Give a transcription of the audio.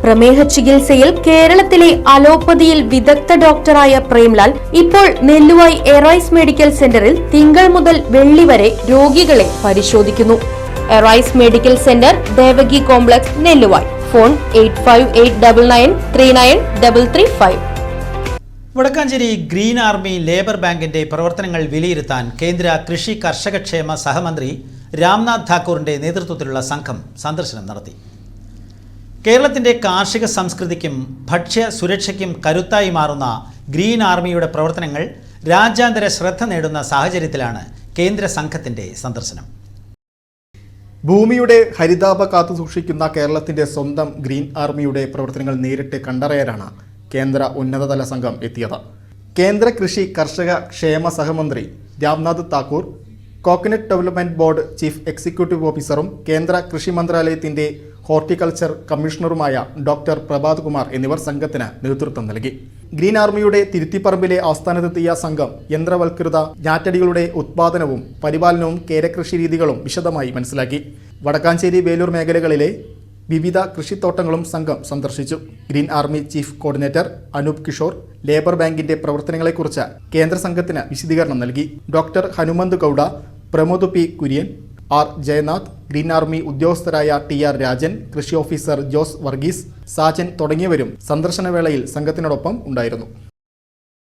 പ്രമേഹ ചികിത്സയിൽ കേരളത്തിലെ അലോപ്പതിയിൽ വിദഗ്ധ ഡോക്ടറായ പ്രേംലാൽ ഇപ്പോൾ നെല്ലുവായി എറൈസ് മെഡിക്കൽ സെന്ററിൽ തിങ്കൾ മുതൽ വെള്ളി വരെ രോഗികളെ പരിശോധിക്കുന്നു. Arise medical centre, Devaki complex, Nelluvayi. Phone 8589393335. Vadakkanchery green army labour ബാങ്കിന്റെ പ്രവർത്തനങ്ങൾ വിലയിരുത്താൻ കേന്ദ്ര കൃഷി കർഷകക്ഷേമ സഹമന്ത്രി രാംനാഥ് ഠാക്കൂറിന്റെ നേതൃത്വത്തിലുള്ള സംഘം സന്ദർശനം നടത്തി. കേരളത്തിന്റെ കാർഷിക സംസ്കൃതിക്കും ഭക്ഷ്യ സുരക്ഷയ്ക്കും കരുത്തായി മാറുന്ന ഗ്രീൻ ആർമിയുടെ പ്രവർത്തനങ്ങൾ രാജ്യാന്തര ശ്രദ്ധ നേടുന്ന സാഹചര്യത്തിലാണ് കേന്ദ്ര സംഘത്തിന്റെ സന്ദർശനം. ഭൂമിയുടെ ഹരിതാഭ കാത്തുസൂക്ഷിക്കുന്ന കേരളത്തിന്റെ സ്വന്തം ഗ്രീൻ ആർമിയുടെ പ്രവർത്തനങ്ങൾ നേരിട്ട് കണ്ടറിയാനാണ് കേന്ദ്ര ഉന്നതതല സംഘം എത്തിയത്. കേന്ദ്ര കൃഷി കർഷക ക്ഷേമ സഹമന്ത്രി Ramnath Thakur, coconut development board chief executive ഓഫീസറും കേന്ദ്ര കൃഷി മന്ത്രാലയത്തിന്റെ ഹോർട്ടിക്കൾച്ചർ കമ്മീഷണറുമായ ഡോക്ടർ പ്രഭാത് കുമാർ എന്നിവർ സംഘത്തിന് നേതൃത്വം നൽകി. ഗ്രീൻ ആർമിയുടെ തിരുത്തിപ്പറമ്പിലെ ആസ്ഥാനത്തെത്തിയ സംഘം യന്ത്രവൽകൃത ഞാറ്റടികളുടെ ഉത്പാദനവും പരിപാലനവും കേരകൃഷി രീതികളും വിശദമായി മനസ്സിലാക്കി. വടക്കാഞ്ചേരി, വേലൂർ മേഖലകളിലെ വിവിധ കൃഷിത്തോട്ടങ്ങളും സംഘം സന്ദർശിച്ചു. Green army chief coordinator Anoop Kishore labour ബാങ്കിന്റെ പ്രവർത്തനങ്ങളെക്കുറിച്ച് കേന്ദ്ര സംഘത്തിന് വിശദീകരണം നൽകി. Doctor Hanumanth Gowda, Pramod P Kurian, R Jayanath, green army ഉദ്യോഗസ്ഥരായ TR രാജൻ, കൃഷി ഓഫീസർ ജോസ് വർഗീസ്, സാജൻ തുടങ്ങിയവരും സന്ദർശന വേളയിൽ സംഘത്തിനോടൊപ്പം ഉണ്ടായിരുന്നു.